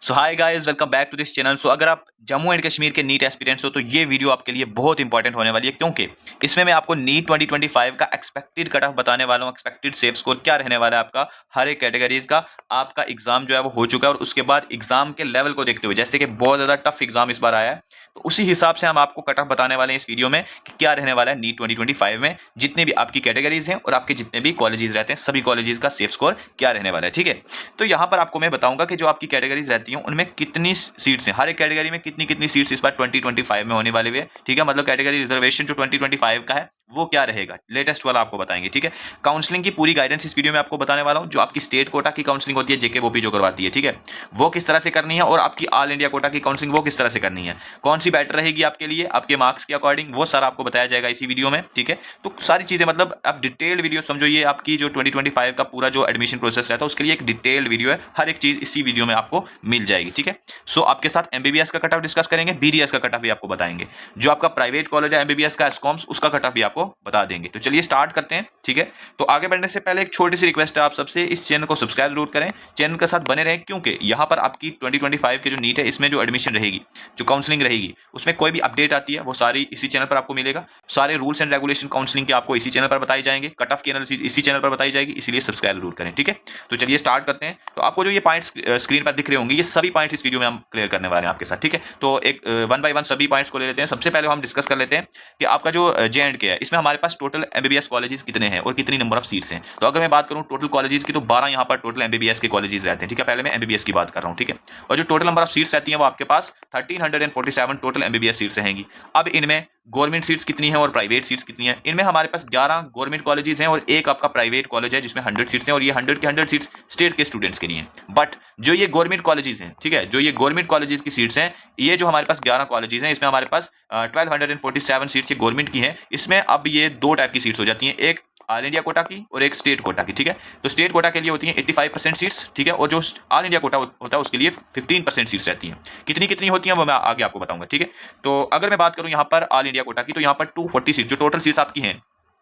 So hi guys, welcome back to this channel. अगर आप Jammu and Kashmir के नीट एस्पिरेंट्स हो तो ये वीडियो आपके लिए बहुत इंपॉर्टेंट होने वाली है, क्योंकि इसमें मैं आपको नीट 2025 का एक्सपेक्टेड कट ऑफ बताने वाला हूँ। एक्सपेक्टेड सेफ स्कोर क्या रहने वाला है आपका हर एक कैटेगरीज का। आपका एग्जाम जो है वो हो चुका है और उसके बाद एग्जाम के लेवल को देखते हुए, जैसे कि बहुत ज़्यादा टफ एग्जाम इस बार आया है, तो उसी हिसाब से हम आपको कट ऑफ बताने वाले हैं इस वीडियो में कि क्या रहने वाला है नीट 2025 में, जितने भी आपकी कैटेगरीज हैं और आपके जितने भी कॉलेजेस रहते हैं सभी कॉलेजेस का सेफ स्कोर क्या रहने वाला है। ठीक है, तो यहाँ पर आपको मैं बताऊंगा कि जो आपकी कैटेगरीज रहती हैं उनमें कितनी सीट्स हैं, हर एक कैटेगरी में कितनी कितनी सीट्स इस बार 2025 में होने वाली है। ठीक है, मतलब कैटेगरी रिजर्वेशन जो 2025 का है वो क्या रहेगा, लेटेस्ट वाला आपको बताएंगे। ठीक है, काउंसलिंग की पूरी गाइडेंस इस वीडियो में आपको बताने वाला हूं। जो आपकी स्टेट कोटा की काउंसलिंग होती है, जेके बोपी जो करवाती है, ठीक है, वो किस तरह से करनी है, और आपकी ऑल इंडिया कोटा की काउंसलिंग वो किस तरह से करनी है, कौन सी बेटर रहेगी आपके लिए आपके मार्क्स के अकॉर्डिंग, वो सारा आपको बताया जाएगा इसी वीडियो में। ठीक है, तो सारी चीजें मतलब आप डिटेल्ड वीडियो समझो। ये आपकी जो 2025 का पूरा जो एडमिशन प्रोसेस रहता है उसके लिए एक डिटेल्ड वीडियो है, हर एक चीज इसी वीडियो में आपको मिल जाएगी। ठीक है, सो आपके साथ एमबीबीएस का कट ऑफ डिस्कस करेंगे, बीडीएस का कट ऑफ भी आपको बताएंगे, जो आपका प्राइवेट कॉलेज है एमबीबीएस का एस्कॉम्स उसका कट ऑफ भी आपको बता देंगे। तो चलिए स्टार्ट करते हैं। ठीक है, तो आगे बढ़ने से पहले एक छोटी सी रिक्वेस्ट है आप सबसे, इस चैनल को सब्सक्राइब जरूर करें, चैनल के साथ बने रहें, क्योंकि यहाँ पर आपकी 2025 की जो नीट है इसमें जो एडमिशन रहेगी, जो काउंसलिंग रहेगी, उसमें कोई भी अपडेट आती है वो सारी इसी चैनल पर आपको मिलेगा। सारे रूल्स एंड रेगुलेशन काउंसलिंग के आपको इसी चैनल पर बताई जाएंगे, कट ऑफ की एनालिसिस इसी चैनल पर बताई जाएगी, इसलिए सब्सक्राइब जरूर करें। ठीक है, तो चलिए स्टार्ट करते हैं। तो आपको जो ये पॉइंट्स स्क्रीन पर दिख रहे होंगे, ये सभी पॉइंट्स इस वीडियो में हम क्लियर करने वाले हैं आपके साथ। ठीक है, तो एक वन बाय वन सभी पॉइंट्स को ले लेते हैं। सबसे पहले हम डिस्कस कर लेते हैं कि आपका जो जे.एंड.के है, इसमें हमारे पास टोटल एमबीबीएस कॉलेजेस कितने हैं और कितनी नंबर ऑफ सीट्स हैं। तो अगर मैं बात करूं टोटल कॉलेजेस की, तो 12 यहाँ पर टोटल एमबीबीएस के कॉलेजेस रहते हैं। ठीक है, पहले मैं एमबीबीएस की बात कर रहा हूं। ठीक है, और जो टोटल नंबर ऑफ सीट्स रहती हैं वो आपके पास 1347 टोटल एमबीबीएस सीट्स रहेंगी। अब इनमें गवर्नमेंट सीट्स कितनी है और प्राइवेट सीट्स कितनी है, इनमें हमारे पास 11 गवर्नमेंट कॉलेजेस हैं और एक आपका प्राइवेट कॉलेज है जिसमें 100 सीट्स हैं, और ये 100 के 100 सीट्स स्टेट के स्टूडेंट्स के लिए हैं। बट जो ये गवर्नमेंट कॉलेजेस हैं, ठीक है, जो ये गवर्नमेंट कॉलेजेस की सीट्स हैं, ये जो हमारे पास 11 कॉलेजेस हैं, इसमें हमारे पास 1247 सीट्स ये गवर्नमेंट की हैं। इसमें अब ये दो टाइप की सीट्स हो जाती हैं, एक ऑल इंडिया कोटा की और एक स्टेट कोटा की। ठीक है, तो स्टेट कोटा के लिए होती है 85% सीट्स, ठीक है, और जो ऑल इंडिया कोटा होता है उसके लिए 15% सीट्स रहती हैं। कितनी कितनी होती हैं वो मैं आगे आपको बताऊंगा। ठीक है, तो अगर मैं बात करूं यहाँ पर ऑल इंडिया कोटा की, तो यहाँ पर 240 सीट जो टोटल सीट्स आपकी हैं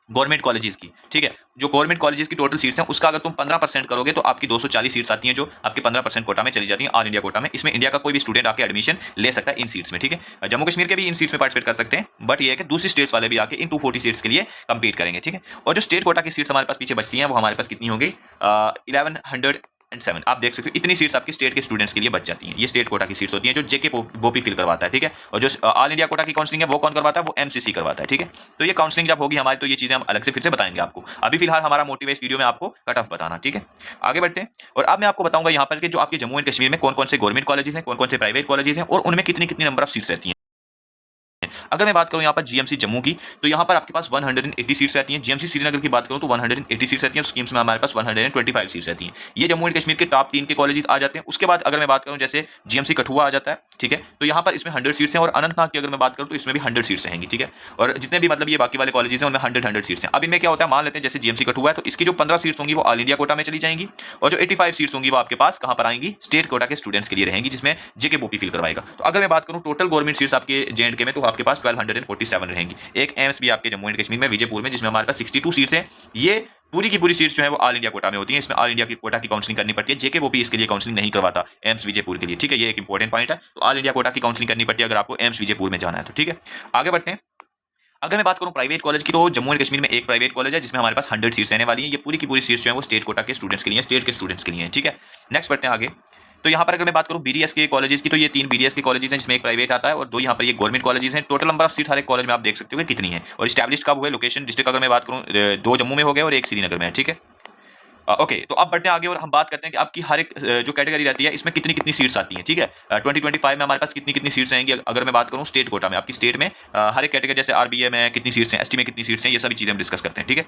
गवर्नमेंट कॉलेजेस की, ठीक है, जो गवर्नमेंट कॉलेजेस की टोटल सीट्स हैं उसका अगर तुम 15% करोगे तो आपकी 240 सीट्स आती हैं, जो आपके 15% कोटा में चली जाती हैं ऑल इंडिया कोटा में। इसमें इंडिया का कोई भी स्टूडेंट आके एडमिशन ले सकता है इन सीट्स में। ठीक है, जम्मू कश्मीर के भी इन सीट्स में पार्टिसिपेट कर सकते हैं, बट ये है कि दूसरी स्टेट्स वाले भी आके इन 240 सीट्स के लिए कंपीट करेंगे। ठीक है, और जो स्टेट कोटा की सीट्स हमारे पास पीछे बचती हैं वो हमारे पास कितनी होगी, 1107। आप देख सकते हो इतनी सीट्स आपकी स्टेट के स्टूडेंट्स के लिए बच जाती हैं। ये स्टेट कोटा की सीट्स होती हैं जो जेके बोपी फिल करवाता है। ठीक है, और जो ऑल इंडिया कोटा की काउंसलिंग है वो कौन करवाता है, वो एमसीसी करवाता है। ठीक है, तो ये काउंसलिंग जब होगी हमारी तो ये चीजें हम अलग से फिर से बताएंगे आपको। अभी फिलहाल हमारा मोटिव इस वीडियो में आपको कट ऑफ बताना। ठीक है, आगे बढ़ते हैं और अब मैं आपको बताऊंगा यहाँ पर कि जो आपके जम्मू एंड कश्मीर में कौन कौन से गवर्नमेंट कॉलेजेस हैं, कौन कौन से प्राइवेट कॉलेजेस हैं और उनमें कितनी कितनी नंबर ऑफ सीट्स रहती हैं। अगर मैं बात करूं यहाँ पर जीएमसी जम्मू की, तो यहाँ पर आपके पास 180 सीट्स रहती हैं। जीएमसी श्रीनगर की बात करूं तो 180 सीट्स रहती हैं। स्कीम्स में हमारे पास 125 सीट्स रहती हैं। ये जम्मू एंड कश्मीर के टॉप 3 के कॉलेजेस आ जाते हैं। उसके बाद अगर मैं बात करूं जैसे जीएमसी कठुआ आ जाता है, ठीक है, तो यहाँ पर इसमें 100 सीट्स हैं, और अनंतनाग की अगर मैं बात करूं तो इसमें भी 100 सीट्स रहेंगी। ठीक है, और जितने भी मतलब ये बाकी वाले कॉलेजेस हैं उनमें 100 सीट्स हैं। अब इनमें क्या होता है, मान लेते हैं जैसे जीएमसी कठुआ है तो इसकी जो 15 सीट्स होंगी वो ऑल इंडिया कोटा में चली जाएंगी, और जो 85 सीट्स होंगी वो आपके पास कहां पर आएंगी, स्टेट कोटा के स्टूडेंट्स के लिए रहेंगी, जिसमें जेके बोपी फिल करवाएगा। तो अगर मैं बात करूं टोटल गवर्नमेंट सीट्स आपके जेएंडके में, तो आपके पास 1247 रहेंगी। एक एम्स भी आपके जम्मू एंड कश्मीर में विजयपुर में, जिसमें हमारे पास 62 सीट्स हैं। ये पूरी की पूरी सीट्स जो है वो ऑल इंडिया कोटा में होती हैं। इसमें ऑल इंडिया की कोटा की काउंसलिंग करनी पड़ती है, जेके बोपी इसके लिए काउंसलिंग नहीं करवाता एम्स विजयपुर के लिए। ठीक है, ये एक इंपॉर्टेंट पॉइंट है। तो ऑल इंडिया कोटा की काउंसलिंग करनी पड़ती है अगर आपको एम्स विजयपुर में जाना है तो। ठीक है, आगे बढ़ते हैं। अगर मैं बात करूं प्राइवेट कॉलेज की, तो जम्मू एंड कश्मीर में एक प्राइवेट कॉलेज है जिसमें हमारे पास 100 सीट्स रहने वाली हैं। ये पूरी की पूरी सीट्स जो है वो स्टेट कोटा के स्टूडेंट्स के लिए, स्टेट के स्टूडेंट्स के लिए। ठीक है, नेक्स्ट बढ़ते हैं आगे। तो यहाँ पर अगर मैं बात करूं बीडीएस के कॉलेजेस की, तो ये 3 बीडीएस के कॉलेजेस हैं जिसमें एक प्राइवेट आता है और 2 यहाँ पर ये गवर्नमेंट कॉलेजेस हैं। टोटल नंबर ऑफ सीट हर एक कॉलेज में आप देख सकते हो कि कितनी है, और स्टैब्लिश कब हुए, लोकेशन डिस्ट्रिक्ट अगर मैं बात करूं 2 जम्मू में हो गए और 1 श्रीनगर में है। ठीक है, ओके, तो अब बढ़ते हैं आगे और हम बात करते हैं कि आपकी हर एक जो कैटेगरी रहती है इसमें कितनी कितनी सीट्स आती हैं। ठीक है, 2025 में हमारे पास कितनी कितनी सीट्स रहेंगी। अगर मैं बात करूं स्टेट कोटा में, आपकी स्टेट में हर एक कैटेगरी जैसे आरबीए में कितनी सीट्स हैं, एसटी में कितनी सीट्स हैं, ये सभी चीजें हम डिस्कस करते हैं। ठीक है,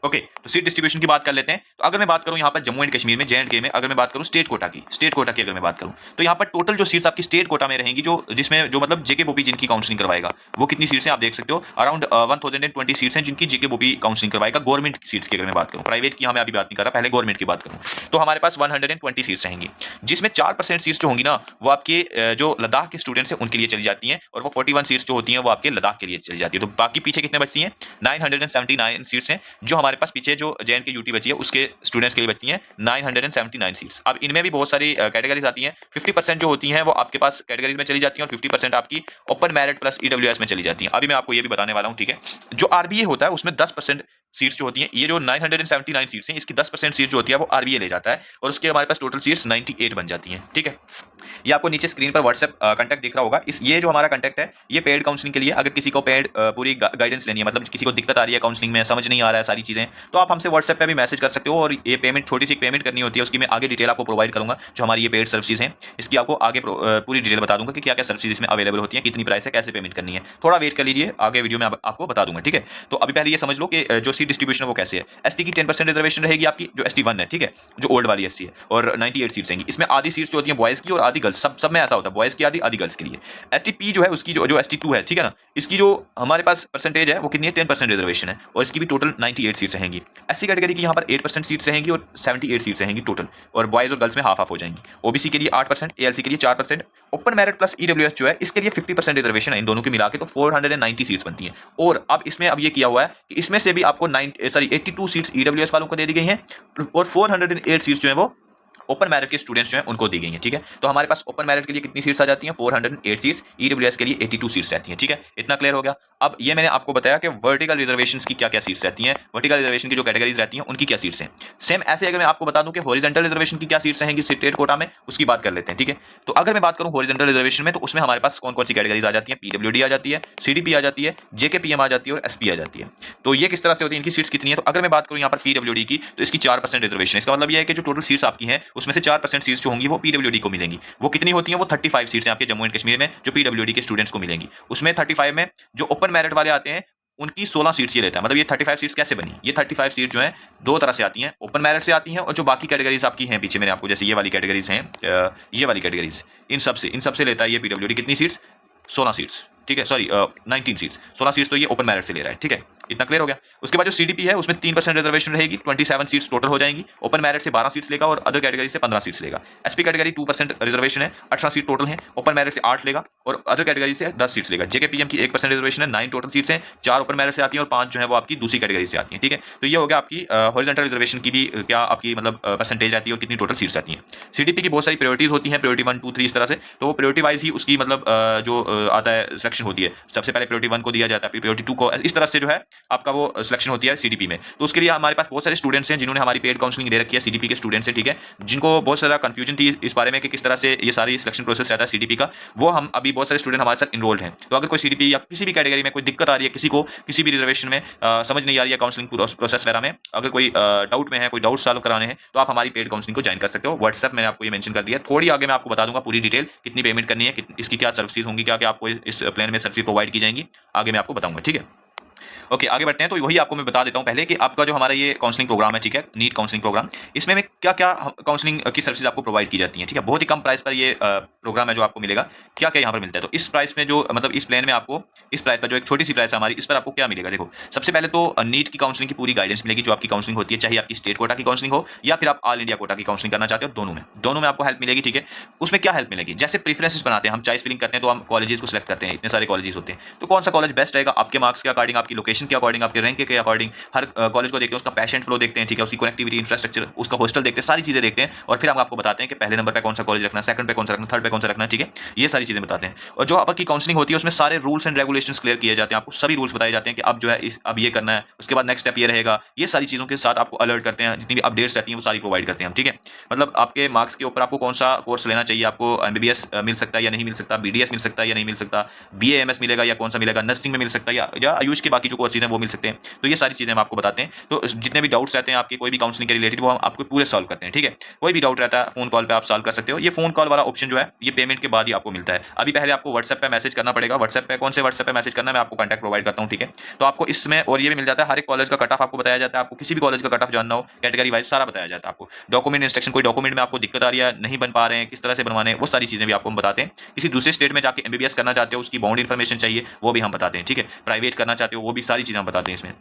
ओके, तो सीट डिस्ट्रीब्यूशन की बात कर लेते हैं। तो अगर मैं बात करूं यहाँ पर जम्मू एंड कश्मीर में जेएंडके में, अगर मैं बात करूं स्टेट कोटा की अगर मैं बात करूं, तो यहाँ पर टोटल जो सीट्स आपकी स्टेट कोटा में रहेंगी, जो जिसमें जो मतलब जेके बोपी जिनकी काउंसलिंग करवाएगा, वो कितनी सीट्स हैं आप देख सकते हो, अराउंड 1020 सीट्स हैं जिनकी जेके बोपी काउंसलिंग करवाएगा। गवर्नमेंट सीट्स की अगर मैं बात करूं, प्राइवेट की मैं अभी बात नहीं कर रहा, पहले गवर्नमेंट की बात करूं, तो हमारे पास 120 सीट्स रहेंगी, जिसमें 4% सीट्स जो होंगी ना वो आपके जो लद्दाख के स्टूडेंट्स हैं उनके लिए चली जाती हैं, और वो 41 सीट्स जो होती हैं वो आपके लद्दाख के लिए चली जाती है। तो बाकी पीछे कितने बचती हैं, 979 सीट्स हैं जो हमारे हमारे पास पीछे जो JNK UT बची है उसके स्टूडेंट्स के लिए बची हैं 979 सीट्स। अब इनमें भी बहुत सारी कैटेगरीज आती हैं। 50% जो होती हैं वो आपके पास कैटेगरीज में चली जाती हैं और 50% आपकी ओपन मेरिट प्लस EWS में चली जाती हैं। अभी मैं आपको ये भी बताने वाला हूँ, ठीक है। जो RBA होता है उसमें 10% सीट्स जो होती हैं, ये जो 979 सीट्स हैं इसकी 10% सीट जो होती है वो RBA ले जाता है और उसके हमारे पास टोटल सीट्स 98 बन जाती हैं, ठीक है। ये आपको नीचे स्क्रीन पर व्हाट्सएप कांटेक्ट दिख रहा होगा। ये जो हमारा कांटेक्ट है ये पेड काउंसलिंग के लिए, अगर किसी को पेड पूरी गाइडेंस लेनी है, मतलब किसी को दिक्कत आ रही है काउंसलिंग में, समझ नहीं आ रहा है सारी चीजें, तो आप हमसे व्हाट्सएप पे भी मैसेज कर सकते हो। और ये पेमेंट, छोटी सी पेमेंट करनी होती है, उसकी मैं आगे डिटेल आपको प्रोवाइड करूंगा। जो हमारी ये पेड सर्विसेज हैं इसकी आपको आगे पूरी डिटेल बता दूंगा कि क्या क्या सर्विसेज इसमें अवेलेबल होती है, कितनी प्राइस है, कैसे पेमेंट करनी है। थोड़ा वेट कर लीजिए, आगे वीडियो में आपको बता दूंगा, ठीक है। तो अभी पहले ये समझ लो कि जो सीट डिस्ट्रीब्यूशन है वो कैसे है। ST की 10% रिजर्वेशन रहेगी आपकी, जो ST1 है, ठीक है, जो ओल्ड वाली ST है, और 98 सीट्स रहेंगी। इसमें आधी सीट्स जो होती है बॉयज की और आधी गर्ल्स, सब में ऐसा होता है, बॉयज की आधी, आधी गर्ल्स के लिए। STP जो है उसकी जो ST2 है, ठीक है ना, इसकी जो हमारे पास परसेंटेज है वो कितनी है, 10% रिजर्वेशन है और इसकी भी टोटल 98 सीट्स रहेंगी। SC कैटेगरी की यहाँ पर 8% सीट्स रहेंगी और 78 सीट्स रहेंगी टोटल, और बॉयज और गर्ल्स में हाफ हाफ हो जाएंगी। OBC के लिए 8%, ALC के लिए 4%, ओपन मेरिट प्लस EWS जो है इसके लिए 50% रिजर्वेशन है। इन दोनों के मिला के तो 490 सीट्स बनती हैं। और अब इसमें अब ये किया हुआ है कि इसमें से भी आपको 82 सीट्स EWS वालों को दे दी गई हैं और 408 सीट्स जो है वो ओपन मेरिट के स्टूडेंट्स जो हैं उनको दी गई हैं, ठीक है। तो हमारे पास ओपन मेरिट के लिए कितनी सीट्स आ जाती हैं, 408 सीट्स, EWS के लिए 82 सीट्स रहती हैं, ठीक है। इतना क्लियर हो गया। अब ये मैंने आपको बताया कि वर्टिकल रिजर्वेशंस की क्या क्या सीट्स रहती हैं, वर्टिकल रिजर्वेशन की जो कैटेगरीज रहती हैं उनकी क्या सीट्स हैं। सेम ऐसे अगर मैं आपको बता दूं कि हॉरिजॉन्टल रिजर्वेशन की क्या सीट्स रहेंगी स्टेट कोटा में, उसकी बात कर लेते हैं, ठीक है। तो अगर मैं बात करूं हॉरिजॉन्टल रिजर्वेशन में, तो उसमें हमारे पास कौन कौन सी कैटेगरीज आ जाती हैं, PWD आ जाती है, CDP आ जाती है, JKPM आ जाती है और SP आ जाती है। तो ये किस तरह से होती है, इनकी सीट्स कितनी है। तो अगर मैं बात करूं यहाँ पर PWD की, तो इसकी 4% रिजर्वेशन है। इसका मतलब यह है कि जो टोटल सीट्स आपकी हैं उसमें से 4% सीट्स जो होंगी वो PWD को मिलेंगी। वो कितनी होती हैं, वो 35 सीट्स हैं आपके जम्मू एंड कश्मीर में जो PWD के स्टूडेंट्स को मिलेंगी। उसमें 35 में जो ओपन मेरिट वाले आते हैं उनकी 16 सीट्स ये लेता है। मतलब ये 35 सीट्स कैसे बनी, ये 35 सीट जो हैं दो तरह से आती हैं, ओपन मेरिट से आती हैं और जो बाकी कैटेगरीज आपकी हैं पीछे मैंने आपको, जैसे ये वाली कैटेगरीज हैं, ये वाली कैटेगरीज, इन सब से लेता है ये PWD। कितनी सीट्स, 16 सीट्स, ठीक है, सॉरी 19 सीट्स, 16 सीट्स तो ये ओपन मेरिट से ले रहा है, ठीक है। इतना क्लियर हो गया। उसके बाद जो CDP है उसमें 3% रिजर्वेशन रहेगी, 27 सीट्स टोटल हो जाएंगी। ओपन मेरिट से 12 सीट्स लेगा और अदर कैटेगरी से 15 सीट्स लेगा। SP कैटेगरी 2% रिजर्वेशन है, 18 सीट टोटल है, ओपन मेरिट से 8 लेगा और अदर कैटेगरी से 10 सीट्स लेगा। JKPM की 1% रिजर्वेशन है, 9 टोटल सीट्स हैं, 4 ओपन मेरिट से आती हैं और 5 जो है वो आपकी दूसरी कैटेगरी से आती हैं, ठीक है। तो ये हो गया आपकी हॉरिजॉन्टल रिजर्वेशन की भी क्या आपकी मतलब परसेंटेज आती है और कितनी टोटल सीट्स आती हैं। CDP की बहुत सारी प्रायोरिटीज होती हैं, प्रायोरिटी 1 2 3 इस तरह से, तो वो प्रायोरिटी वाइज ही उसकी मतलब जो आता है सिलेक्शन होती है। सबसे पहले प्रायोरिटी 1 को दिया जाता है, फिर प्रायोरिटी 2 को, इस तरह से जो है आपका वो सिलेक्शन होती है CDP में। तो उसके लिए हमारे पास बहुत सारे स्टूडेंट्स हैं जिन्होंने हमारी पेड काउंसलिंग दे रखी है, CDP के स्टूडेंट्स हैं, ठीक है, जिनको बहुत ज़्यादा कंफ्यूजन थी इस बारे में कि किस तरह से ये सारी सिलेक्शन प्रोसेस रहता है CDP का। वो हम अभी बहुत सारे स्टूडेंट हमारे साथ इनरोल्ड हैं। तो अगर कोई CDP या किसी भी कैटेगरी में कोई दिक्कत आ रही है, किसी को किसी भी रिजर्वेशन में समझ नहीं आ रही है काउंसलिंग प्रोसेस वगैरह में, अगर कोई डाउट में है, कोई डाउट सॉल्व कराने हैं, तो आप हमारी पेड काउंसलिंग को ज्वाइन कर सकते हो। व्हाट्सएप मैंने आपको ये मेंशन कर दिया, थोड़ी आगे मैं आपको बता दूंगा पूरी डिटेल, कितनी पेमेंट करनी है, इसकी क्या सर्विसेज होंगी, क्या क्या आपको इस प्लान में सर्विस प्रोवाइड की जाएंगी, आगे मैं आपको बताऊंगा, ठीक है। ओके, आगे बढ़ते हैं। तो वही आपको मैं बता देता हूं पहले कि आपका जो हमारा ये काउंसलिंग प्रोग्राम है, ठीक है, नीट काउंसलिंग प्रोग्राम, इसमें में क्या क्या काउंसलिंग की सर्विसेज आपको प्रोवाइड की जाती हैं, ठीक है। बहुत ही कम प्राइस पर ये प्रोग्राम है जो आपको मिलेगा। क्या क्या यहाँ पर मिलता है, तो इस प्राइस में जो मतलब इस प्लान में आपको, इस प्राइस पर जो एक छोटी सी प्राइस है हमारी, इस पर आपको क्या मिलेगा। देखो, सबसे पहले तो नीट की काउंसलिंग की पूरी गाइडेंस मिलेगी, जो आपकी काउंसलिंग होती है, चाहे आपकी स्टेट कोटा की काउंसलिंग हो या फिर आप ऑल इंडिया कोटा की काउंसलिंग करना चाहते हो, दोनों में आपको हेल्प मिलेगी, ठीक है। उसमें क्या हेल्प मिलेगी, जैसे प्रेफरेंसेस बनाते हैं हम, चॉइस फिलिंग करते हैं, तो हम कॉलेजेस को सिलेक्ट करते हैं, इतने सारे कॉलेजेस होते हैं, तो कौन सा कॉलेज बेस्ट रहेगा आपके मार्क्स के अकॉर्डिंग, आपकी लोकेशन के अकॉर्डिंग, आपके रैंक के अकॉर्डिंग, हर कॉलेज को देखते हैं, उसका पैशेंट फ्लो देखते हैं, ठीक है, उसकी कनेक्टिविटी, इंफ्रास्ट्रक्चर, उसका हॉस्टल देखते हैं, सारी चीजें देखते हैं और फिर हम आपको बताते हैं कि पहले नंबर पे कौन सा कॉलेज रखना है, सेकंड पे कौन सा रखना है, थर्ड पे कौन सा रखना है, ठीक है। ये सारी चीजें बताते हैं। और जो आपकी काउंसलिंग होती है उसमें सारे रूल्स एंड रेगुलेशंस क्लियर किए जाते हैं, आपको सभी रूल्स बताए जाते हैं कि अब जो है अब ये करना है, उसके बाद नेक्स्ट स्टेप ये रहेगा, ये सारी चीजों के साथ आपको अलर्ट करते हैं, जितनी भी अपडेट्स रहती हैं वो सारी प्रोवाइड करते हैं हम, ठीक है। मतलब आपके मार्क्स के ऊपर आपको कौन सा कोर्स लेना चाहिए, आपको MBBS मिल सकता है या नहीं मिल सकता, BDS मिल सकता है या नहीं मिल सकता, BAMS मिलेगा या कौन सा मिलेगा, नर्सिंग में मिल सकता है या आयुष के बाकी जो कोर्सेज हैं वो मिल सकते हैं। तो ये सारी चीजें हम आपको बताते हैं। तो जितने भी डाउट्स रहते हैं आपके कोई भी काउंसलिंग के रिलेटेड, वो हम आपको पूरे सॉल्व करते हैं, ठीक है। कोई भी डाउट रहता है फोन कॉल पे आप सॉल्व कर सकते हो। ये फोन कॉल वाला ऑप्शन जो है ये पेमेंट के बाद ही आपको मिलता है। अभी पहले आपको व्हाट्सएप पे मैसेज करना पड़ेगा। व्हाट्सएप पे कौन से व्हाट्सएप पे मैसेज करना है मैं आपको कॉन्टैक्ट प्रोवाइड करता हूँ, ठीक है। तो आपको इसमें और ये भी मिल जाता है, हर एक कॉलेज का कट ऑफ आपको बताया जाता है, आपको किसी भी कॉलेज का कट ऑफ जानना हो कैटेगरी वाइज सारा बताया जाता है आपको। डॉक्यूमेंट इंस्ट्रक्शन, कोई डॉक्यूमेंट में आपको दिक्कत आ रही है, नहीं बन पा रहे हैं, किस तरह से बनवाने हैं, वो सारी चीजें भी आपको हम बताते हैं। किसी दूसरे स्टेट में जाके MBBS करना चाहते हो, उसकी बाउंड इन्फॉर्मेशन चाहिए, वो भी हम बताते हैं, ठीक है। प्राइवेट करना चाहते हो, वो भी सारी चीजें हम बताते हैं इसमें।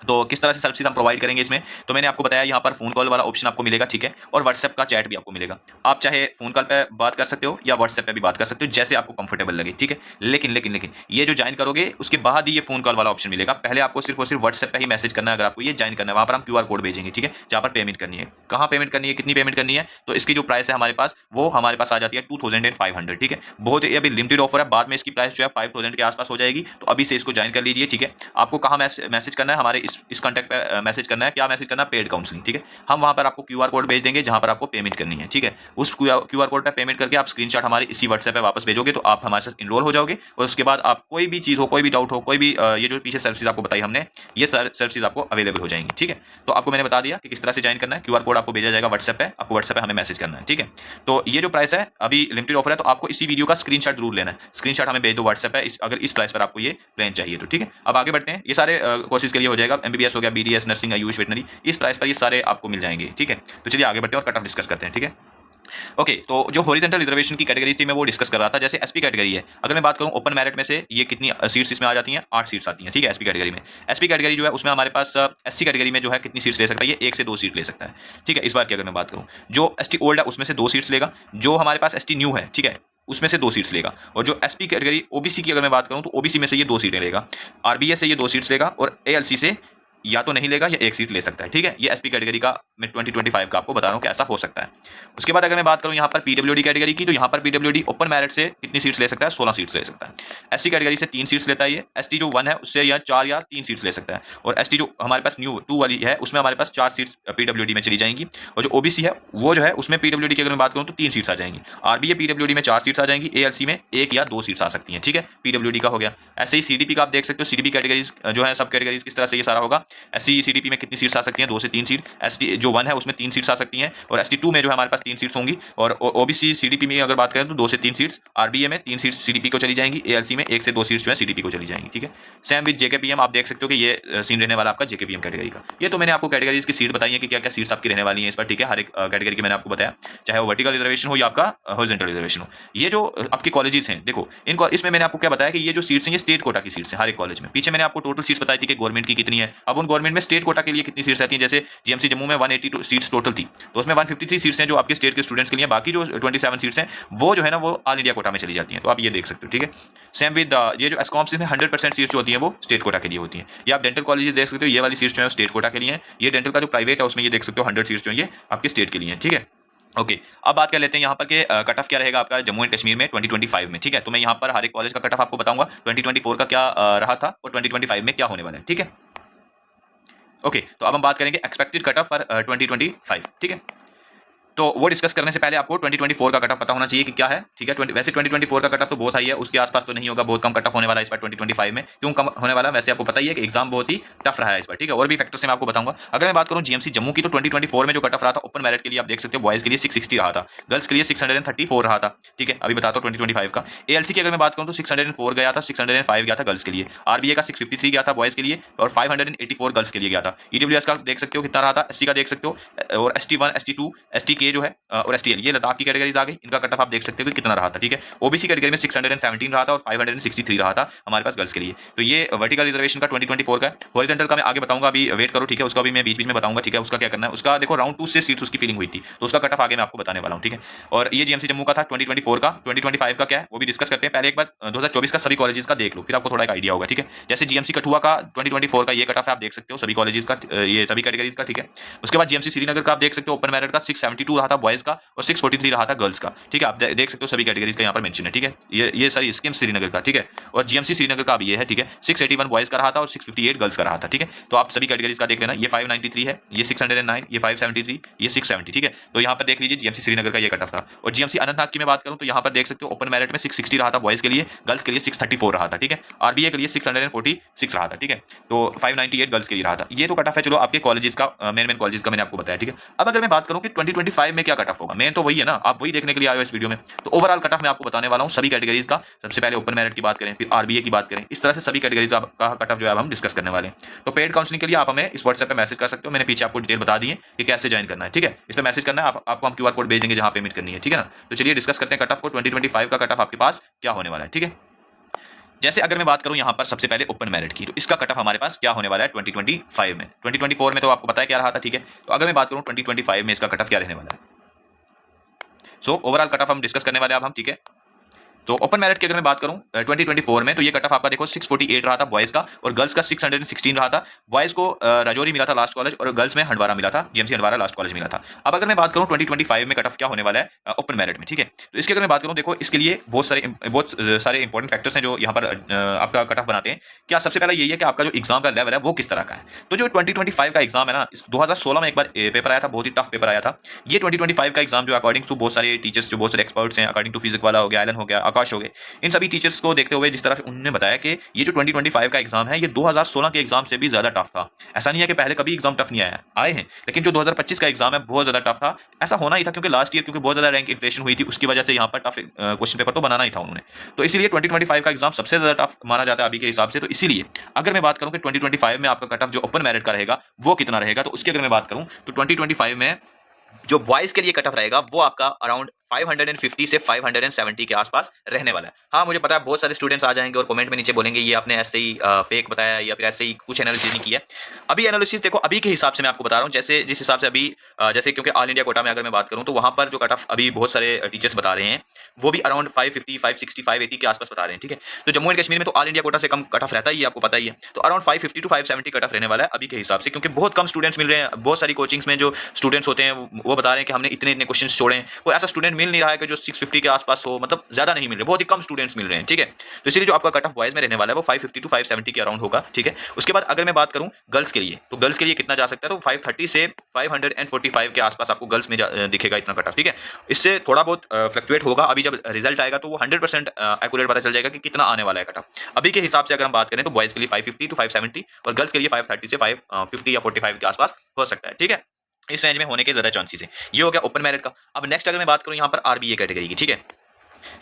तो किस तरह से सर्विसेज हम प्रोवाइड करेंगे इसमें, तो मैंने आपको बताया यहाँ पर फोन कॉल वाला ऑप्शन आपको मिलेगा, ठीक है, और व्हाट्सएप का चैट भी आपको मिलेगा। आप चाहे फोन कॉल पे बात कर सकते हो या व्हाट्सएप पे भी बात कर सकते हो, जैसे आपको कंफर्टेबल लगे, ठीक है। लेकिन ये जो ज्वाइन करोगे उसके बाद ही ये फोन कॉल वाला ऑप्शन मिलेगा। पहले आपको सिर्फ और सिर्फ व्हाट्सएप पे ही मैसेज करना है अगर आपको ये ज्वाइन करना है। वहां पर हम क्यूआर कोड भेजेंगे, ठीक है, जहां पर पेमेंट करनी है। कहाँ पेमेंट करनी है, कितनी पेमेंट करनी है, तो इसकी जो प्राइस है हमारे पास, वो हमारे पास आ जाती है 2500, ठीक है। बहुत ही अभी लिमिटेड ऑफर है, बाद में इसकी प्राइस जो है 5000 के आसपास हो जाएगी। तो अभी से इसको ज्वाइन कर लीजिए, ठीक है। आपको कहाँ मैसेज करना है, हमारे इस कॉन्टैक्ट पे मैसेज करना है। क्या मैसेज करना है, पेड काउंसलिंग, ठीक है। हम वहां पर आपको क्यूआर कोड भेज देंगे जहां पर आपको पेमेंट करनी है, ठीक है। उस क्यूआर कोड पे पेमेंट करके आप स्क्रीनशॉट हमारे इसी व्हाट्सएप पे वापस भेजोगे तो आप हमारे साथ इनरोल हो जाओगे। और उसके बाद आप कोई भी चीज हो, कोई भी डाउट हो, कोई भी ये जो पीछे सर्विस आपको बताई हमने, ये सर्विस आपको अवेलेबल हो जाएंगी, ठीक है। तो आपको मैंने बता दिया कि किस तरह से ज्वाइन करना है। क्यूआर कोड आपको भेजा जाएगा व्हाट्सएप पे, आपको व्हाट्सएप पे हमें मैसेज करना है, ठीक है। तो ये जो प्राइस है अभी लिमिटेड ऑफर है, तो आपको इसी वीडियो का स्क्रीनशॉट जरूर लेना है। स्क्रीनशॉट हमें भेज दो व्हाट्सएप पे, अगर इस प्राइस पर आपको ये प्लान चाहिए तो, ठीक है। अब आगे बढ़ते हैं। ये सारे कोर्सेज के लिए हो जाएगा, एमबीबीएस हो गया, बीडीएस, नर्सिंग, आयुष, वेटनरी, इस प्राइस पर ये सारे आपको मिल जाएंगे, ठीक है। तो चलिए आगे बढ़ते हैं और कट ऑफ डिस्कस करते हैं, ठीक है। ओके, तो जो हॉरिजॉन्टल रिजर्वेशन की कैटेगरी थी मैं वो डिस्कस कर रहा था। जैसे एसपी कैटेगरी है, अगर मैं बात करूं ओपन मेरिट में से ये कितनी सीट्स इसमें आ जाती हैं, 8 सीट्स आती हैं, ठीक है। एसपी कैटेगरी में, एसपी कैटेगरी जो है उसमें हमारे पास एससी कैटेगरी में जो है कितनी सीट्स ले सकता है, ये 1 से 2 सीट ले सकता है, ठीक है। इस बार की अगर मैं बात करूं, जो एसटी ओल्ड है उसमें से 2 सीट्स लेगा, जो हमारे पास एसटी न्यू है, ठीक है, उसमें से 2 सीट्स लेगा। और जो एसपी कैटेगरी ओबीसी की अगर मैं बात करूं तो ओबीसी में से ये 2 सीटें लेगा, आरबीएस से ये 2 सीट्स लेगा, और एएलसी से या तो नहीं लेगा या 1 सीट ले सकता है, ठीक है। ये एसपी कैटेगरी का मैं 2025 का आपको बता रहा हूँ कैसा हो सकता है। उसके बाद अगर मैं बात करूँ यहाँ पर पीडब्ल्यूडी कैटेगरी की, तो यहाँ पर पीडब्ल्यूडी ओपन मेरिट से कितनी सीट्स ले सकता है, 16 सीट्स ले सकता है। एसटी कैटेगरी से 3 सीट्स लेता है ये, एसटी जो 1 है उससे या 4 या 3 सीट्स ले सकता है, और एसटी जो हमारे पास न्यू 2 वाली है उसमें हमारे पास 4 सीट्स पीडब्ल्यूडी में चली जाएंगी। और जो ओबीसी है वो जो है उसमें पीडब्ल्यूडी की अगर मैं बात करूँ तो 3 सीट्स आ जाएंगी, आरबीए पीडब्ल्यूडी में 4 सीट्स आ जाएंगी, एएलसी में 1 या 2 सीट्स आ सकती हैं, ठीक है। पीडब्ल्यूडी का हो गया। ऐसे ही सीडीपी का आप देख सकते हो, सीडीपी कैटेगरीज जो है सब कैटेगरीज किस तरह से ये सारा होगा। एससी सीडीपी में कितनी सीट्स आ सकती हैं, 2 से 3 सीट। एसटी जो 1 है उसमें 3 सीट्स आ सकती हैं, और एसटी 2 में जो है हमारे पास 3 सीट्स होंगी। और ओबीसी सीडीपी में अगर बात करें तो 2 से 3 सीट्स, आरबीए में 3 सीट्स सीडीपी को चली जाएंगी, एएलसी में 1 से 2 सीट्स जो है सीडीपी को चली जाएंगी, ठीक है। सेम विद जेकेपीएम, आप देख सकते हो कि ये सीन रहने वाला आपका जेकेपीएम कैटेगरी का। ये तो मैंने आपको कैटेगरीज की सीट बताई है कि क्या क्या सीट्स आपकी रहने वाली हैं इस पर, ठीक है। हर एक कैटेगरी की मैंने आपको बताया, चाहे वो वर्टिकल रिजर्वेशन हो या आपका हॉरिजॉन्टल रिजर्वेशन हो। ये जो आपके कॉलेजेस हैं, देखो इनको इसमें मैंने आपको क्या बताया कि ये जो सीट्स हैं ये स्टेट कोटा की सीट्स हैं हर एक कॉलेज में। पीछे मैंने आपको टोटल सीट्स बताई थी कि गवर्नमेंट की कितनी है, अब उन गवर्नमेंट में स्टेट कोटा के लिए कितनी सीट्स रहती हैं। जैसे जीएमसी जम्मू में 182 सीट्स टोटल थी, तो उसमें 153 सीट्स हैं जो आपके स्टेट के स्टूडेंट्स के लिए, बाकी जो 27 सीट्स हैं वो जो है ना वो ऑल इंडिया कोटा में चली जाती हैं। तो आप ये देख सकते हो, ठीक है। सेम विद ये जो एसकॉम्स में 100% सीट्स जो होती हैं वो स्टेट कोटा के लिए होती हैं। ये आप डेंटल कॉलेजेस देख सकते हो, ये वाली सीट्स जो है स्टेट कोटा के लिए हैं। ये डेंटल का जो प्राइवेट है उसमें ये देख सकते हो 100 सीट्स जो है ये आपके स्टेट के लिए हैं, ठीक है। ओके, अब बात कर लेते हैं यहाँ पर के कट ऑफ क्या रहेगा आपका जम्मू एंड कश्मीर में 2025 में, ठीक है। तो मैं यहाँ पर हर एक कॉलेज का कट ऑफ आपको बताऊंगा, 2024 का क्या रहा था और 2025 में क्या होने वाला है, ठीक है। ओके, तो अब हम बात करेंगे एक्सपेक्टेड कट ऑफ फॉर 2025, ठीक है। तो वो डिस्कस करने से पहले आपको 2024 का कट ऑफ पता होना चाहिए कि क्या है, ठीक है। वैसे 2024 का कट ऑफ तो बहुत हाई है, उसके आसपास तो नहीं होगा, बहुत कम कट ऑफ होने वाला है इस बार 2025 में। क्यों कम होने वाला है, वैसे आपको पता ही है कि एग्जाम बहुत ही टफ रहा है इस बार, ठीक है। और भी फैक्टर से मैं आपको बताऊंगा। अगर मैं बात करूं जीएमसी जम्मू की, तो 2024 में जो कट ऑफ रहा था ओपन मेरिट के लिए, आप देख सकते हो बॉयज के लिए 660 रहा था, गर्ल्स के लिए 634 रहा था, ठीक है। अभी बताता हूं 2025 का। एएलसी की अगर मैं बात करूं तो 604 गया था, 605 गया था गर्ल्स के लिए। आरबीए का 653 गया था बॉयज के लिए, और 584 गर्ल्स के लिए गया था। ईडब्ल्यूएस का देख सकते हो कितना रहा था, एससी का देख सकते हो, और ST1 ST2 STK जो है और STL, ये लद्दाख की कैटेगरीज आ गई। इनका कट ऑफ आप देख सकते हो कि कितना रहा था, ठीक है। ओबीसी कैटेगरी में 617 रहा था और 563 रहा था हमारे पास गर्ल्स के लिए। तो ये वर्टिकल रिजर्वेशन का 2024 का है। हॉरिजॉन्टल का मैं आगे बताऊंगा, अभी वेट करो, ठीक है। उसका भी मैं बीच बीच में बताऊंगा, ठीक है। उसका क्या करना है, उसका देखो राउंड 2 से सीट्स उसकी फीलिंग हुई थी, तो उसका कट ऑफ आगे मैं आपको बताने वाला हूं, ठीक है। और ये जीएमसी जम्मू का था 2024 का। 2025 का क्या है वो भी डिस्कस करते हैं। पहले एक बार 2024 का सभी कॉलेजेस का देख लो, फिर आपको थोड़ा एक आइडिया होगा, ठीक है। जैसे जीएमसी कठुआ का 2024 का ये कट ऑफ आप देख सकते हो सभी कॉलेजेस का, ये सभी कैटेगरीज का, ठीक है। उसके बाद जीएमसी श्रीनगर का आप देख सकते हो ओपन मेरिट का 672 रहा था बॉयज का और 643 रहा था गर्ल्स का, ठीक है। आप देख सकते हो सभी कैटेगरीज का यहाँ पर मेंशन है, ठीक है। ये सारी स्कीम श्रीनगर का, ठीक है। और जीएमसी श्रीनगर का भी ये है, ठीक है। 681 बॉयज का रहा था और 658 गर्ल्स का रहा था, ठीक है। तो आप सभी कैटेगरीज का देख लेना। ये 593 है, ये 609, ये 573, ये 670, ठीक है। तो यहाँ पर देख लीजिए जीएमसी श्रीनगर का ये कट ऑफ था। और जीएमसी अनंतनाग की मैं बात करूँ तो यहाँ पर देख सकते हो ओपन मेरिट में 660 रहा था बॉयज के लिए, गर्ल्स के लिए 634 रहा था, ठीक है। आरबीए के लिए 646 रहा था, ठीक है। तो 598 गर्ल्स के लिए रहा था। ये तो कट ऑफ है चलो आपके कॉलेजेस का, मेन कॉलेजेस का मैंने आपको बताया, ठीक है। अब अगर मैं बात करूँ कि 2025 में क्या कट ऑफ होगा, मेन तो वही है ना, आप वही देखने के लिए आए हो इस वीडियो में। तो ओवरऑल कट ऑफ मैं आपको बताने वाला हूं सभी कैटेगरीज का। सबसे पहले ओपन मेरिट की बात करें, फिर आरबीए की बात करें, इस तरह से सभी कैटेगरीज का कट ऑफ जो है हम डिस्कस करने वाले हैं। तो पेड काउंसलिंग के लिए आप हमें इस व्हाट्सएप पे मैसेज कर सकते हो, मैंने पीछे आपको डिटेल बता दी है कि कैसे ज्वाइन करना है, ठीक है। इस पर मैसेज करना है, आपको हम क्यूआर कोड भेज देंगे जहां पेमेंट करनी है, ठीक है ना। तो चलिए डिस्कस करते हैं कट ऑफ को, 2025 का कट ऑफ आपके पास क्या होने वाला है, ठीक है। जैसे अगर मैं बात करूं यहां पर सबसे पहले ओपन मेरिट की, तो इसका कट ऑफ हमारे पास क्या होने वाला है 2025 में। 2024 में तो आपको पता है क्या रहा था, ठीक है। तो अगर मैं बात करूं 2025 में इसका कट ऑफ क्या रहने वाला है, सो ओवरऑल कट ऑफ हम डिस्कस करने वाले हैं अब हम, ठीक है। तो ओपन मेरिट की अगर मैं बात करूं 2024 में, तो ये कट ऑफ आपका देखो 648 रहा था बॉयज का, और गर्ल्स का 616 रहा था। बॉयज को राजौरी मिला था लास्ट कॉलेज, और गर्ल्स में हंडवारा मिला था, जीएमसी हंडवारा लास्ट कॉलेज मिला था। अब अगर मैं बात करूं 2025 में कट ऑफ क्या होने वाला है ओपन मेरिट में, ठीक है। तो इसकी अगर मैं बात करूं, देखो इसके लिए बहुत सारे इंपॉर्टेंट फैक्टर्स हैं जो यहाँ पर आपका कट ऑफ बनाते हैं। क्या सबसे पहला यही है कि आपका जो एग्जाम का लेवल है वो किस तरह का है। तो जो 2025 का एग्जाम है ना, 2016 में एक बार पेपर आया था, बहुत ही टफ पेपर आया था। ये 2025 का एग्जाम जो अकॉर्डिंग टू बहुत सारे टीचर्स, जो बहुत सारे एक्सपर्ट्स हैं, अकॉर्डिंग टू फिजिक्स वाला हो गया, एलन हो गया, आकाश हो गए, इन सभी टीचर्स को देखते हुए जिस तरह से उन्होंने बताया कि ये जो 2025 का एग्जाम है ये 2016 के एग्जाम से भी ज्यादा टफ था। ऐसा नहीं है कि पहले कभी एग्जाम टफ नहीं आए हैं, लेकिन जो 2025 का एग्जाम है बहुत ज्यादा टफ था। ऐसा होना ही था क्योंकि लास्ट ईयर क्योंकि बहुत ज्यादा रैंक इन्फ्लेशन हुई थी, उसकी वजह से यहाँ पर टफ क्वेश्चन पेपर तो बनाना ही था उन्होंने। तो इसीलिए 2025 का एग्जाम सबसे ज्यादा टफ माना जाता है अभी के हिसाब से। तो इसीलिए अगर मैं बात करूं कि 2025 में आपका कट ऑफ जो ओपन मेरिट का रहेगा वो कितना रहेगा, तो उसकी अगर मैं बात करूं तो 2025 में जो बॉयज के लिए कट ऑफ रहेगा वो आपका अराउंड 550 से 570 के आसपास रहने वाला है। हाँ, मुझे पता है बहुत सारे स्टूडेंट्स आ जाएंगे और कमेंट में नीचे बोलेंगे ये आपने ऐसे ही फेक बताया या फिर ऐसे ही कुछ एनालिसिस नहीं किया। अभी एनालिसिस देखो अभी के हिसाब से मैं आपको बता रहा हूँ, जैसे जिस हिसाब से अभी जैसे क्योंकि ऑल इंडिया कोटा में अगर मैं बात करूँ तो वहाँ पर जो कट ऑफ अभी बहुत सारे टीचर्स बता रहे हैं वो भी अराउंड 550, 560, 580 के आसपास बता रहे हैं, ठीक है। तो जम्मू एंड कश्मीर में तो ऑल इंडिया कोटा से कम कट ऑफ रहता ही, आपको पता ही है। तो अराउंड 550 टू 570 कट ऑफ रहने वाला है अभी के हिसाब से, क्योंकि बहुत कम स्टूडेंट्स मिल रहे हैं। बहुत सारी कोचिंग्स में जो स्टूडेंट्स होते हैं वो बता रहे हैं कि हमने इतने इतने क्वेश्चन छोड़े हैं, कोई ऐसा स्टूडेंट मिल नहीं रहा है कि जो 650 के आसपास हो, मतलब ज्यादा नहीं मिल रहे, बहुत ही कम स्टूडेंट्स मिल रहे हैं, ठीक है। तो इसलिए जो आपका कट ऑफ बॉयज में रहने वाला है वो 550 टू 570 के अराउंड होगा, ठीक है। उसके बाद अगर मैं बात करूं गर्ल्स के लिए, तो गर्ल्स के लिए कितना जा सकता है, तो 530 से 545 के आसपास आपको गर्ल्स में दिखेगा इतना कट ऑफ, ठीक है। इससे थोड़ा बहुत फ्लक्चुएट होगा, अभी जब रिजल्ट आएगा तो वो 100% एक्यूरेट पता चल जाएगा कि कितना आने वाला है कट ऑफ। अभी के हिसाब से अगर हम बात करें तो बॉयज के लिए 550 टू 570 और गर्ल्स के लिए 530 से 550 या 45 के आसपास हो सकता है, ठीक है। इस रेंज में होने के ज्यादा चांसेस है। ये हो गया ओपन मेरिट का। अब नेक्स्ट अगर मैं बात करूं यहां पर आरबीए कैटेगरी की, ठीक है।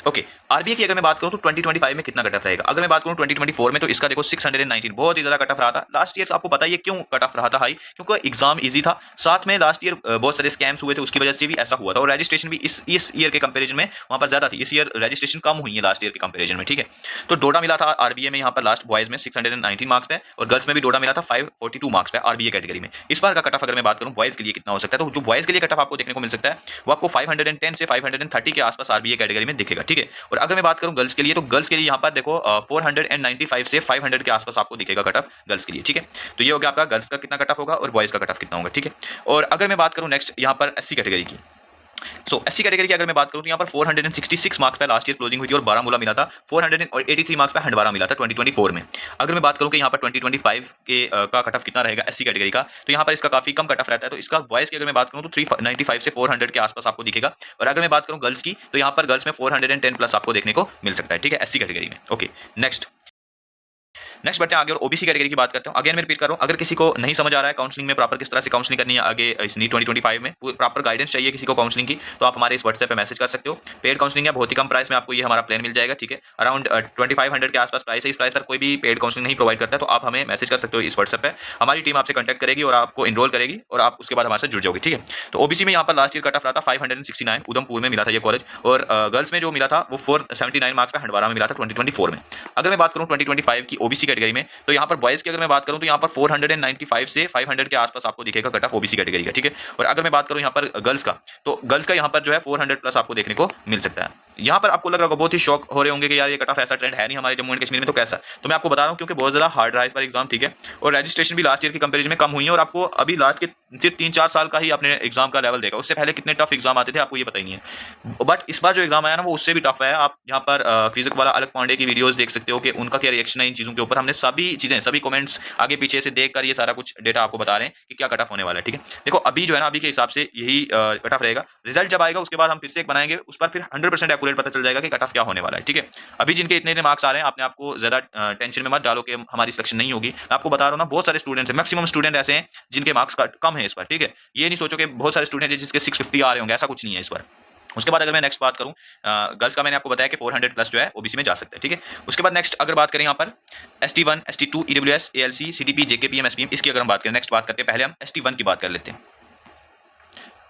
ओके, आरबीए की अगर मैं बात करूं तो 2025 में कितना कट ऑफ रहेगा। अगर मैं बात करूं 2024 में तो इसका देखो 619 बहुत ही ज्यादा कट ऑफ रहा था लास्ट ईयर। आपको पता है ये क्यों कट ऑफ रहा था हाई, क्योंकि एग्जाम इजी था, साथ में लास्ट ईयर बहुत सारे स्कैम्स हुए थे, उसकी वजह से भी ऐसा हुआ था। और रजिस्ट्रेशन भी इस ईयर के कंपेरिजन में वहां पर ज्यादा थी, इस ईयर रजिस्ट्रेशन कम हुई है लास्ट ईयर के कंपेरिजन में, ठीक है। तो डोडा मिला था आरबीए में यहाँ पर लास्ट बॉयज में 619 मार्क्स पे, और गर्ल्स में भी डोडा मिला था 542 मार्क्स पे आरबीए कैटेगरी में। इस बार का कट ऑफ अगर मैं बात करूं बॉयज के लिए कितना हो सकता है, तो जो बॉयज के लिए कट ऑफ आपको देखने को मिल सकता है वो आपको 510 से 530 के आसपास आरबीए कैटेगरी में दिखेगा, ठीक है। और अगर मैं बात करूं गर्ल्स के लिए, तो गर्ल्स के लिए यहां पर देखो 495 से 500 के आसपास आपको दिखेगा कट ऑफ गर्ल्स के लिए, ठीक है। तो ये हो गया आपका गर्ल्स का कितना कट ऑफ होगा और बॉयज का कट ऑफ कितना होगा, ठीक है। और अगर मैं बात करूं नेक्स्ट यहां पर एससी कैटेगरी की, सो एससी कैटेगरी की अगर मैं बात करूं तो यहाँ पर 466 मार्क्स पे लास्ट ईयर क्लोजिंग हुई थी और बारामूला मिला था। 483 मार्क्स पे हंडवारा मिला था 2024 में। अगर मैं बात करूं कि यहाँ पर 2025 के का कट ऑफ कितना रहेगा एससी कैटेगरी का, तो यहाँ पर इसका काफी कम कट ऑफ रहता है। तो इसका बॉयज की अगर मैं बात करूं तो 395 से 400 के आसपास आपको दिखेगा। और अगर मैं बात करूं गर्ल्स की, तो यहाँ पर गर्ल्स में 410 प्लस आपको देखने को मिल सकता है, ठीक है, एससी कैटेगरी में। ओके, नेक्स्ट बढ़ते हैं आगे और ओबीसी कैटेगरी की बात करते हैं। अगेन मैं रिपीट कर रहा हूं, अगर किसी को नहीं समझ आ रहा है काउंसलिंग में प्रॉपर किस तरह से काउंसलिंग करनी है आगे इस नीट 2025 में, प्रॉपर गाइडेंस चाहिए किसी को काउंसलिंग की, तो आप हमारे इस व्हाट्सएप पे मैसेज कर सकते हो। पेड काउंसलिंग है, बहुत ही कम प्राइस में आपको ये हमारा प्लान मिल जाएगा, ठीक है। अराउंड 2500 के आसपास प्राइस है। इस प्राइस पर कोई भी पेड काउंसलिंग नहीं प्रोवाइड करता है, तो आप हमें मैसेज कर सकते हो इस व्हाट्सएप पे। हमारी टीम आपसे कॉन्टैक्ट करेगी और आपको इनरोल करेगी और आप उसके बाद हमारे साथ जुड़ जाओगे, ठीक है। तो ओबीसी में यहाँ पर लास्ट ईयर कट ऑफ रहा था 569, उधमपुर में मिला था ये कॉलेज, और गर्ल्स में जो मिला था वो 479 मार्क्स पे हंडवारा में मिला था 2024 में। अगर मैं बात करूँ 2025 की ओबीसी कैटेगरी में, तो यहाँ पर बॉयज की अगर मैं बात करूं तो यहाँ पर 495 से 500 के आसपास आपको दिखेगा कट ऑफ ओबीसी कैटेगरी का, ठीक है। और अगर मैं बात करूं यहाँ पर गर्ल्स का, तो गर्ल्स का यहाँ पर जो है 400 प्लस आपको देखने को मिल सकता है। यहाँ पर आपको लग रहा होगा, बहुत ही शौक हो रहे होंगे कि यार ये कट ऑफ ऐसा ट्रेंड है नहीं हमारे जम्मू एंड कश्मीर में, तो कैसा। तो मैं आपको बता रहा हूँ क्योंकि बहुत ज्यादा हार्ड रहा इस बार एग्जाम, ठीक है। और रजिस्ट्रेशन भी लास्ट ईयर की कंपेरिजन में कम हुई है, और आपको अभी लास्ट के सिर्फ 3-4 साल का ही अपने एग्जाम का लेवल देखा, उससे पहले कितने टफ एग्जाम आते थे आपको ये पता ही नहीं है। बट इस बार जो एग्जाम आया ना वो उससे भी टफ है। आप यहाँ पर फिजिक्स वाला अलग पांडे की वीडियोस देख सकते हो कि उनका क्या रिएक्शन है इन चीजों के ऊपर। हमने सभी चीजें, सभी कमेंट्स आगे पीछे से देखकर ये सारा कुछ डेटा आपको बता रहे हैं कि क्या कट ऑफ होने वाला है, ठीक है। देखो अभी जो है ना, अभी के हिसाब से यही कट ऑफ रहेगा। रिजल्ट जब आएगा उसके बाद हम फिर से एक बनाएंगे, उस पर फिर 100% एक्यूरेट पता चल जाएगा कि कट ऑफ क्या होने वाला है, ठीक है। अभी जिनके इतने इतने मार्क्स आ रहे हैं, आपने आपको ज्यादा टेंशन में मत डालो कि हमारी सिलेक्शन नहीं होगी। मैं आपको बता रहा हूँ ना, बहुत सारे स्टूडेंट्स हैं, मैक्सिमम स्टूडेंट ऐसे हैं जिनके मार्क्स कम है इस बार, ठीक है। ये नहीं सोचो कि बहुत सारे स्टूडेंट हैं जिसके 650 आ रहे होंगे, ऐसा कुछ नहीं है इस बार। उसके बाद अगर मैं नेक्स्ट बात करूं गर्ल्स का, मैंने आपको बताया कि 400 प्लस जो है ओबीसी में जा सकता है, ठीक है। उसके बाद नेक्स्ट अगर बात करें यहाँ पर ST1, ST2, EWS, ALC, CDP, JKPM, SPM, इसकी अगर हम बात करें, नेक्स्ट बात करते हैं, पहले हम ST1 की बात कर लेते हैं।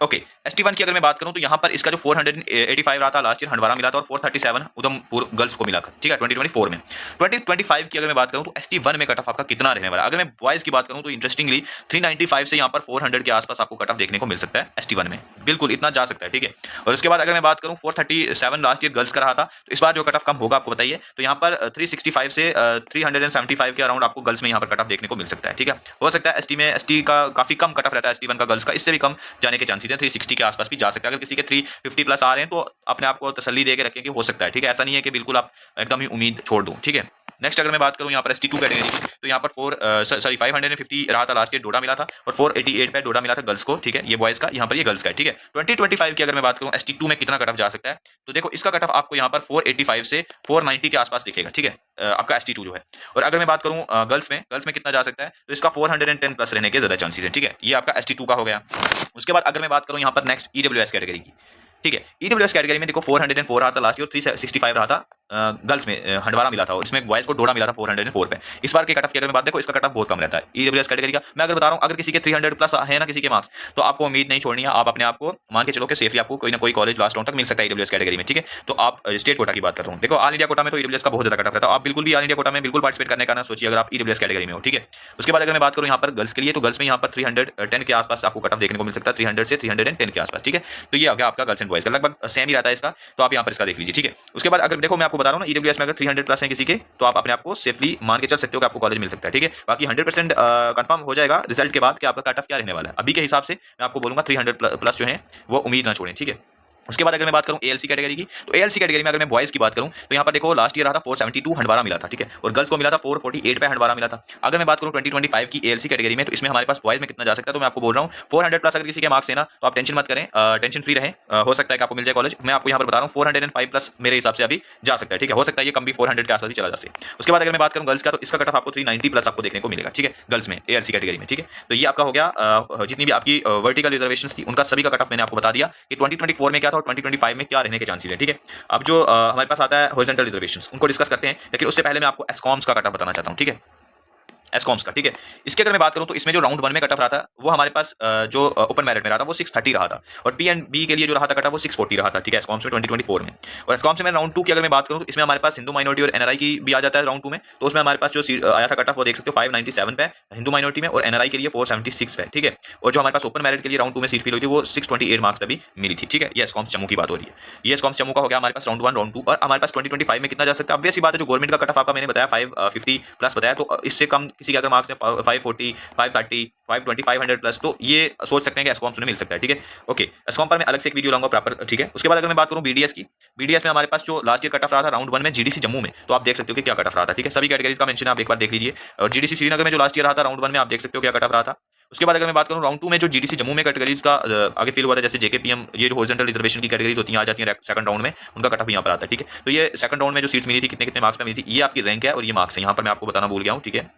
ओके, ST1 की अगर मैं बात करूं तो यहाँ पर इसका जो 485 रहा था लास्ट ईयर हंडवारा मिला था और 437 उधमपुर गर्ल्स को मिला था, ठीक है 2024 में। 2025 की अगर मैं बात करूं तो ST1 में कट ऑफ आपका कितना रहने वाला है? अगर मैं बॉयज की बात करूं तो इंटरेस्टिंगली 395 से यहाँ पर 400 के आसपास आपको कट ऑफ देखने को मिल सकता है ST1 में, बिल्कुल इतना जा सकता है, ठीक है। और उसके बाद अगर मैं बात करूं 437 लास्ट ईयर गर्ल्स का रहा था, तो इस बार जो कट ऑफ कम होगा आपको बताइए, तो यहाँ पर 365 से 375 के अराउंड आपको गर्ल्स में यहाँ पर कट ऑफ देखने को मिल सकता है, ठीक है। हो सकता है ST का काफी कम कट ऑफ रहता है ST1 का गर्ल्स का, इससे भी कम जाने के चांसेस हैं, 360 के आसपास भी जा सकता है। अगर किसी के 350 प्लस आ रहे हैं तो अपने आप को तसल्ली दे के रखें कि हो सकता है, ठीक है। ऐसा नहीं है कि बिल्कुल आप एकदम ही उम्मीद छोड़ दूं, ठीक है। नेक्स्ट अगर मैं बात करूं यहाँ पर ST2 कैटेगरी की, तो यहाँ पर 550 रहा था लास्ट ईयर, डोडा मिला था, और 488 पे डोडा मिला था गर्ल्स को, ठीक है। ये बॉयज का, यहाँ पर ये गर्ल्स का है, ठीक है। 2025 की अगर मैं बात करूं ST2 में कितना कट ऑफ जा सकता है, तो देखो इसका कट ऑफ आपको यहाँ पर 485 से 490 के आसपास दिखेगा, ठीक है, आपका ST2 जो है। और अगर मैं बात करूं गर्ल्स में कितना जा सकता है, तो इसका 410 प्लस रहने के ज्यादा चांसेस है, ठीक है। ये आपका ST2 का हो गया। उसके बाद अगर मैं बात करूं यहाँ पर नेक्स्ट EWS कैटेगरी की, ठीक है। EWS कैटेगरी में देखो 404 रहा था लास्ट ईयर, 365 रहा था गर्ल्स में, हंडवारा मिला था, और इसमें बॉयज को डोडा मिला था 404 पे। इस बार के कट ऑफ की अगर मैं बात देखो, इसका कट ऑफ बहुत कम रहता है EWS कैटेगरी का। मैं अगर बता रहा हूं, अगर किसी के 300 प्लस है ना किसी के मार्क्स, तो आपको उम्मीद नहीं छोड़नी है, आप अपने आप को मान के चलो कि सेफली आपको कोई ना कोई कॉलेज लास्ट राउंड तक मिल सकता है EWS कैटेगरी में, ठीक है। तो आप स्टेट कोटा की बात कर रहा हूं, देखो ऑल इंडिया कोटा में तो EWS का बहुत ज्यादा कट ऑफ रहता है, आप बिल्कुल भी ऑल इंडिया कोटा में बिल्कुल पार्टिसिपेट करने का ना सोचिए अगर आप EWS कैटेगरी में हो, ठीक है। उसके बाद अगर मैं बात करूं यहाँ पर गर्ल्स के लिए, तो गर्ल्स में यहाँ पर 310 के आसपास आपको कट ऑफ देखने को मिल सकता है, 300 से 310 के आसपास, ठीक है। तो ये आ गया आपका गर्ल्स एंड बॉयज का, लगभग सेम ही रहता है इसका, तो आप यहाँ पर इसका देख लीजिए, ठीक है। उसके बाद अगर देखो मैं आपको बता रहा हूँ ना, EWS में अगर 300 प्लस है किसी के, तो आप अपने आप को सेफली मान के चल सकते हो कि आपको कॉलेज मिल सकता है, ठीक है। बाकी 100% कंफर्म हो जाएगा रिजल्ट के बाद कि आपका कट ऑफ क्या रहने वाला है। अभी के हिसाब से मैं आपको बोलूंगा 300 प्लस जो है वो उम्मीद ना छोड़ें, ठीक है। उसके बाद अगर मैं बात करूं ALC कैटेगरी की, तो ALC कैटेगरी में अगर मैं बॉयज की बात करूं, तो यहाँ पर देखो लास्ट ईयर रहा था 472 हंडवारा मिला था, ठीक है, और गर्ल्स को मिला था 448 पे हंडवारा मिला था। अगर मैं बात करूं 2025 की ALC कैटेगरी में, तो इसमें हमारे पास बॉयज में कितना जा सकता है, तो मैं आपको बोल रहा हूँ 400 प्लस अगर किसी के मार्क्स है ना, तो आप टेंशन मत करें, टेंशन फ्री रहें, हो सकता है कि आपको मिल जाए कॉलेज। मैं आपको यहाँ पर बता रहा हूँ 405 प्लस मेरे हिसाब से अभी जा सकता है, ठीक है। हो सकता है ये कम भी 400 के आसपास भी चला जा सके। उसके बाद अगर मैं बात करूँ गर्ल्स का, तो इसका कट ऑफ आपको 390 प्लस आपको देखने को मिलेगा, ठीक है, गर्ल्स में ALC कैटेगरी में, ठीक है। तो ये आपका हो गया, जितनी भी आपकी वर्टिकल रिजर्वेशन थी उनका सभी का कट ऑफ मैंने आपको बता दिया कि 2024 में क्या था और 2025 में क्या रहने के चांसेस है, ठीक है। अब जो हमारे पास आता है हॉरिजॉन्टल रिजर्वेशंस, उनको डिस्कस करते हैं, लेकिन उससे पहले मैं आपको एस्कॉम्स का कट ऑफ बताना चाहता हूं, ठीक है, एस्कॉम्स का, ठीक है। इसके अगर मैं बात करूं तो इसमें जो राउंड 1 में कट ऑफ रहा था वो हमारे पास जो ओपन मेरिट में रहा था वो 630 रहा था, और पी एंड बी के लिए जो रहा था कट ऑफ वो 640 रहा था, ठीक है, एस्कॉम्स में 2024 में। और एस्कॉम्स में राउंड 2 की अगर मैं बात करूं तो इसमें हमारे पास हिंदू माइनॉरिटी और NRI की भी आ जाता है राउंड 2 में, तो उसमें हमारे पास जो आया था कट ऑफ वो देख सकते हो 597 पे हिंदू माइनॉरिटी में, और NRI के लिए 476 पे, ठीक है। और जो हमारे पास ओपन मेरिट के लिए राउंड 2 में सीट फिल हुई थी वो 628 मार्क्स पे भी मिली थी, ठीक है। ये एस्कॉम्स जम्मू की बात हो रही है, ये एस्कॉम्स जम्मू का हो गया हमारे पास राउंड 1 राउंड 2। और हमारे पास 2025 में कितना जा सकता है, ऑब्वियस सी बात है, जो गवर्नमेंट का कट ऑफ आपका मैंने बताया 550 प्लस बताया, तो इससे कम किसी के अगर मार्क्स है 540 530 520 500 प्लस, तो ये सोच सकते हैं कि एस्कॉम्स में मिल सकता है, ठीक है। ओके, एस्कॉम पर मैं अलग से एक वीडियो लाऊंगा प्रॉपर, ठीक है। उसके बाद अगर मैं बात करूं BDS की, BDS में हमारे पास जो लास्ट ईयर कट ऑफ रहा था राउंड 1 में GDC जम्मू में, तो आप देख सकते हो कि क्या कट ऑफ रहा था, ठीक है। सभी कैटेगरीज का मेंशन आप एक बार देख लीजिए। और GDC श्रीनगर में जो लास्ट ईयर रहा था राउंड 1 में, आप देख सकते हो क्या कट ऑफ रहा था। उसके बाद अगर मैं बात करूं राउंड 2 में जो GDC जम्मू में कैटेगरीज का आगे फिल हुआ था, जैसे JKPM, ये जो हॉरिजॉन्टल रिजर्वेशन की कैटेगरीज होती हैं आ जाती हैं सेकंड राउंड में, उनका कट ऑफ यहाँ पर आता है, ठीक है। तो ये सेकंड राउंड में जो सीट्स मिली थी, कितने कितने मार्क्स में मिली थी, ये आपकी रैंक है और ये मार्क्स है, यहाँ पर मैं आपको बताना भूल गया हूँ, ठीक है।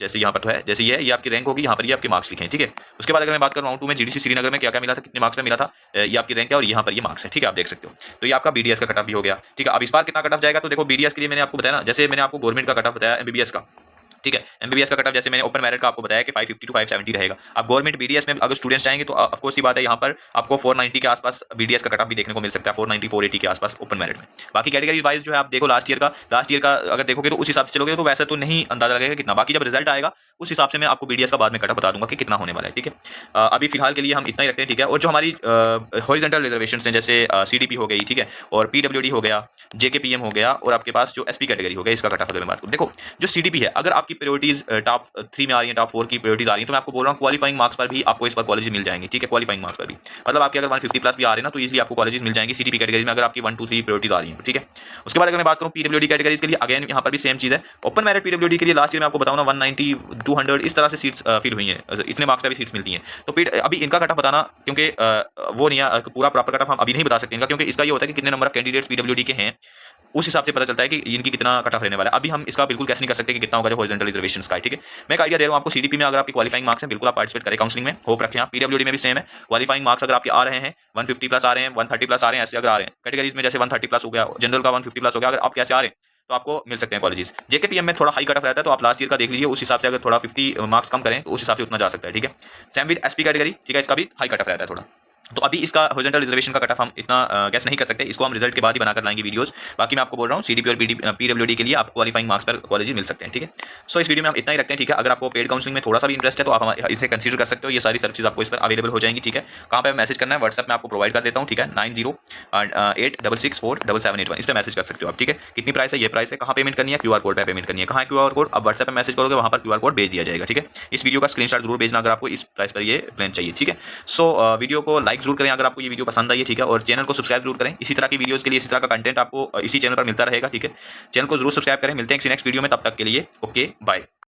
जैसे यहाँ पर तो है, जैसे ये आपकी रैंक होगी, यहाँ पर ये आपके मार्क्स लिखे हैं, ठीक है। उसके बाद अगर मैं बात करूँ राउंड 2 में GDC श्रीनगर में क्या क्या मिला था, कितने मार्क्स में मिला था, ये आपकी रैंक है और यहाँ पर ये मार्क्स है, ठीक है, आप देख सकते हो। तो ये आपका BDS का कट ऑफ भी हो गया, ठीक है। अब इस बार कितना कट ऑफ जाएगा, तो देखो BDS के लिए मैंने आपको बताया ना, जैसे मैंने आपको गवर्नमेंट का कट ऑफ बताया MBBS का, ठीक है, MBBS का कट ऑफ जैसे मैंने ओपन मेरिट का आपको बताया कि 550 टू 570 रहेगा। अब गवर्नमेंट BDS में अगर स्टूडेंट्स चाहेंगे तो ऑफ कोर्स ये बात है, यहाँ पर आपको 490 के आसपास BDS का कट ऑफ भी देखने को मिल सकता है, 490 480 के आसपास ओपन मेरिट में। बाकी कैटेगरी वाइज जो है आप देखो लास्ट ईयर का अगर देखोगे तो उस हिसाब से चलोगे तो वैसे तो नहीं अंदाजा लगेगा कितना, बाकी जब रिजल्ट आएगा उस हिसाब से मैं आपको BDS का बाद में कट ऑफ बता दूंगा कि कितना होने वाला है, ठीक है। अभी फिलहाल के लिए हम इतना ही रखते हैं, ठीक है। और जो हमारी हॉरिजॉन्टल रिजर्वेशंस हैं, जैसे CDP हो गई, ठीक है, और PWD हो गया, JKPM हो गया, और आपके पास जो SP कैटेगरी हो गया, इसका कट ऑफ अगर मैं बात करूं, देखो जो CDP है, अगर आपकी प्रायोरिटीज टॉप 3 में आ रही है, टॉप 4 की प्रायोरिटीज आ रही है, तो मैं आपको बोल रहा हूँ क्वालिफाइंग मार्क्स पर भी आपको इस बार कॉलेज मिल जाएंगे, ठीक है, क्वालिफाइंग मार्क्स पर भी, मतलब आपके अगर 150 प्लस भी आ रहे हैं ना, तो इजीली आपको कॉलेजेस मिल जाएंगे CDP कैटेगरी में, अगर आपकी 1 2 3 प्रायोरिटीज आ रही है, ठीक है। उसके बाद अगर मैं बात करूँ PWD कैटेगरीज के लिए, अगेन यहाँ पर भी सेम चीज है, ओपन मेरिट PWD के लिए लास्ट ईयर में आपको बताऊँ ना 190 200 इस तरह से सीट्स फिल हुई हैं, इतने मार्क्स पर भी सीट्स मिलती हैं। तो अभी इनका कट ऑफ बताना, क्योंकि वो नहीं है पूरा प्रॉपर कट ऑफ हम अभी नहीं बता सकते इनका, क्योंकि इसका ये होता है कि कितने नंबर ऑफ कैंडिडेट्स PWD के हैं, उस हिसाब से पता चलता है कि इनकी कितना कट ऑफ रहने वाला है। अभी हम इसका बिल्कुल कैसे नहीं कर सकते कि कितना होगा जो हॉरिजॉन्टल रिजर्वेशंस का है, ठीक है। मैं एक आइडिया दे रहा हूं आपको, CDP में अगर आपकी क्वालिफाइंग मार्क्स हैं, बिल्कुल आप पार्टिसिपेट करें, काउंसलिंग में होप रखें आप। PWD में भी सेम है, क्वालिफाइंग मार्क्स अगर आपके आ रहे हैं 150 प्लस आ रहे हैं, 130 प्लस आ रहे हैं, ऐसे अगर आ रहे हैं कैटेगरीज में, जैसे 130 प्लस हो गया, जनरल का 150 प्लस हो गया, अगर आप कैसे आ रहे हैं तो आपको मिल सकते हैं कॉलेजेस। JKPM में थोड़ा हाई कट ऑफ रहता है, तो आप लास्ट ईयर का देख लीजिए, उस हिसाब से अगर थोड़ा 50 मार्क्स कम करें तो उस हिसाब से उतना जा सकता है, ठीक है। सेम विद SP कैटेगरी, ठीक है, इसका भी हाई कट ऑफ रहता है थोड़ा। तो अभी इसका हॉरिजॉन्टल रिजर्वेशन का कट ऑफ हम इतना गैस नहीं कर सकते, इसको हम रिजल्ट के बाद ही बनाकर लाएंगे वीडियोस। बाकी मैं आपको बोल रहा हूँ सीडीपी और पीडब्ल्यूडी के लिए आप क्वालिफाइंग मार्क्स पर कॉलेज मिल सकते हैं, ठीक है। सो इस वीडियो में हम इतना ही रखते हैं, ठीक है। अगर आपको पेड काउंसलिंग में थोड़ा सा भी इंटरेस्ट है तो आप इसे कंसीडर कर सकते हो, ये सारी सर्विसेज आपको इस पर अवेलेबल हो जाएंगी, ठीक है। कहाँ पर मैसेज करना है, व्हाट्सएप में आपको प्रोवाइड कर देता हूँ, ठीक है। 9086647781 इस पर मैसेज कर सकते हो आप, ठीक है। कितनी प्राइस है, ये प्राइस है, कहाँ पेमेंट करनी है, क्यूआर कोड पर पेमेंट करनी है, कहाँ क्यूआर कोड, अब व्हाट्सएप में मैसेज करोगे वहाँ पर क्यूआर कोड भेज दिया जाएगा, ठीक है। इस वीडियो का स्क्रीनशॉट जरूर भेजना अगर आपको इस प्राइस पर ये प्लान चाहिए, ठीक है। सो वीडियो को लाइक जरूर करें अगर आपको ये वीडियो पसंद आई है, ठीक है। और चैनल को सब्सक्राइब जरूर करें, इसी तरह की वीडियोस के लिए, इसी तरह का कंटेंट आपको इसी चैनल पर मिलता रहेगा, ठीक है। चैनल को जरूर सब्सक्राइब करें, मिलते हैं किसी नेक्स्ट वीडियो में, तब तक के लिए ओके बाय।